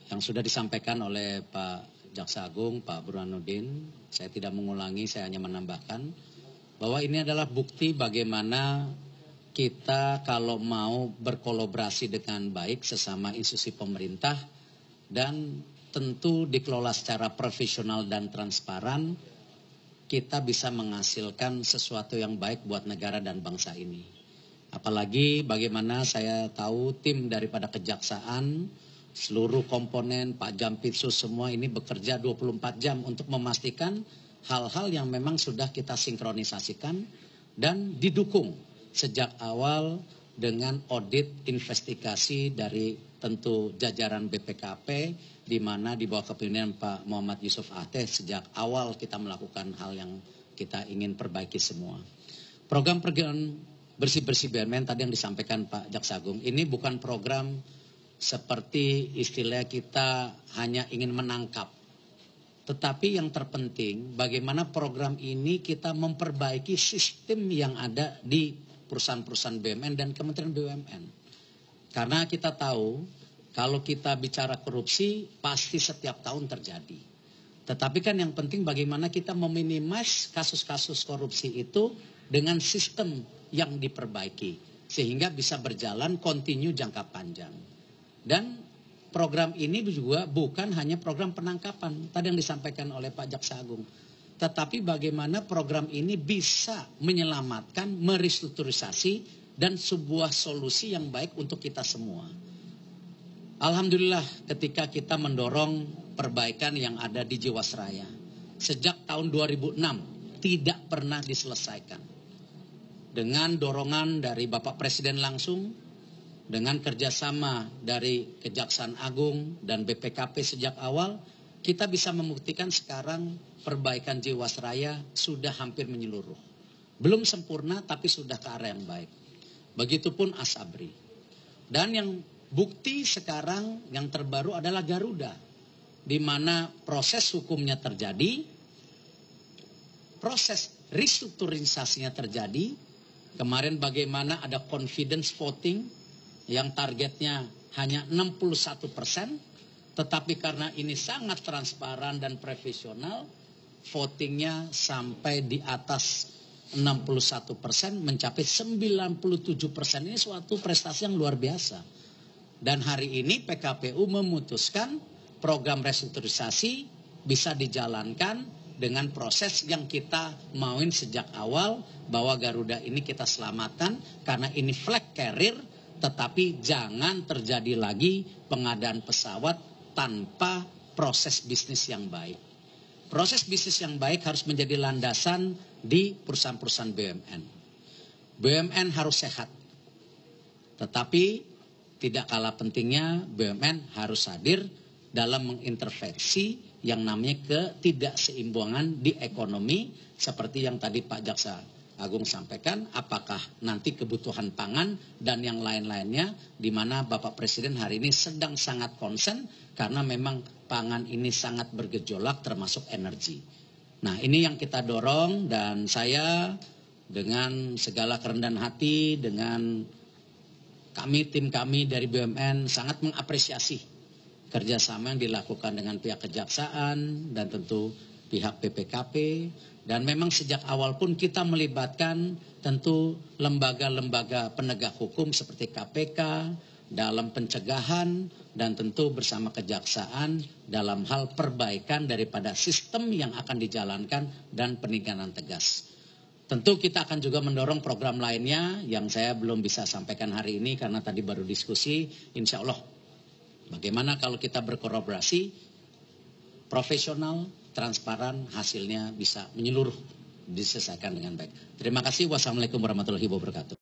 yang sudah disampaikan oleh Pak Jaksa Agung, Pak Burhanuddin. Saya tidak mengulangi, saya hanya menambahkan bahwa ini adalah bukti bagaimana kita kalau mau berkolaborasi dengan baik sesama institusi pemerintah dan tentu dikelola secara profesional dan transparan, kita bisa menghasilkan sesuatu yang baik buat negara dan bangsa ini. Apalagi bagaimana saya tahu tim daripada kejaksaan, seluruh komponen, Pak Jampitsus semua ini bekerja 24 jam untuk memastikan hal-hal yang memang sudah kita sinkronisasikan dan didukung sejak awal dengan audit investigasi dari tentu jajaran BPKP, di mana di bawah kepemimpinan Pak Muhammad Yusuf Ateh sejak awal kita melakukan hal yang kita ingin perbaiki semua. Program bersih-bersih BUMN tadi yang disampaikan Pak Jaksa Agung, ini bukan program seperti istilah kita hanya ingin menangkap. Tetapi yang terpenting bagaimana program ini kita memperbaiki sistem yang ada di perusahaan-perusahaan BUMN dan Kementerian BUMN. Karena kita tahu kalau kita bicara korupsi pasti setiap tahun terjadi. Tetapi kan yang penting bagaimana kita meminimasi kasus-kasus korupsi itu dengan sistem yang diperbaiki. Sehingga bisa berjalan kontinu jangka panjang. Dan program ini juga bukan hanya program penangkapan. Tadi yang disampaikan oleh Pak Jaksa Agung. Tetapi bagaimana program ini bisa menyelamatkan, merestrukturisasi, dan sebuah solusi yang baik untuk kita semua. Alhamdulillah ketika kita mendorong perbaikan yang ada di Jiwasraya. Sejak tahun 2006 tidak pernah diselesaikan. Dengan dorongan dari Bapak Presiden langsung, dengan kerjasama dari Kejaksaan Agung dan BPKP sejak awal, kita bisa membuktikan sekarang perbaikan Jiwasraya sudah hampir menyeluruh. Belum sempurna tapi sudah ke arah yang baik. Begitupun Asabri. Dan yang bukti sekarang yang terbaru adalah Garuda. Di mana proses hukumnya terjadi, proses restrukturisasinya terjadi. Kemarin bagaimana ada confidence voting yang targetnya hanya 61%. Tetapi karena ini sangat transparan dan profesional, votingnya sampai di atas 61%, mencapai 97%. Ini suatu prestasi yang luar biasa. Dan hari ini PKPU memutuskan program restrukturisasi bisa dijalankan dengan proses yang kita mauin sejak awal, bahwa Garuda ini kita selamatkan karena ini flag carrier, tetapi jangan terjadi lagi pengadaan pesawat tanpa proses bisnis yang baik. Proses bisnis yang baik harus menjadi landasan di perusahaan-perusahaan BUMN. BUMN harus sehat. Tetapi tidak kalah pentingnya BUMN harus hadir dalam mengintervensi yang namanya ketidakseimbangan di ekonomi. Seperti yang tadi Pak Jaksa Agung sampaikan, apakah nanti kebutuhan pangan dan yang lain-lainnya, di mana Bapak Presiden hari ini sedang sangat concern karena memang pangan ini sangat bergejolak termasuk energi. Nah ini yang kita dorong, dan saya dengan segala kerendahan hati, dengan tim kami dari BUMN sangat mengapresiasi kerjasama yang dilakukan dengan pihak kejaksaan dan tentu pihak BPKP. Dan memang sejak awal pun kita melibatkan tentu lembaga-lembaga penegak hukum seperti KPK dalam pencegahan, dan tentu bersama kejaksaan dalam hal perbaikan daripada sistem yang akan dijalankan dan penindakan tegas. Tentu kita akan juga mendorong program lainnya yang saya belum bisa sampaikan hari ini karena tadi baru diskusi. Insya Allah bagaimana kalau kita berkolaborasi profesional, transparan, hasilnya bisa menyeluruh, diselesaikan dengan baik. Terima kasih. Wassalamualaikum warahmatullahi wabarakatuh.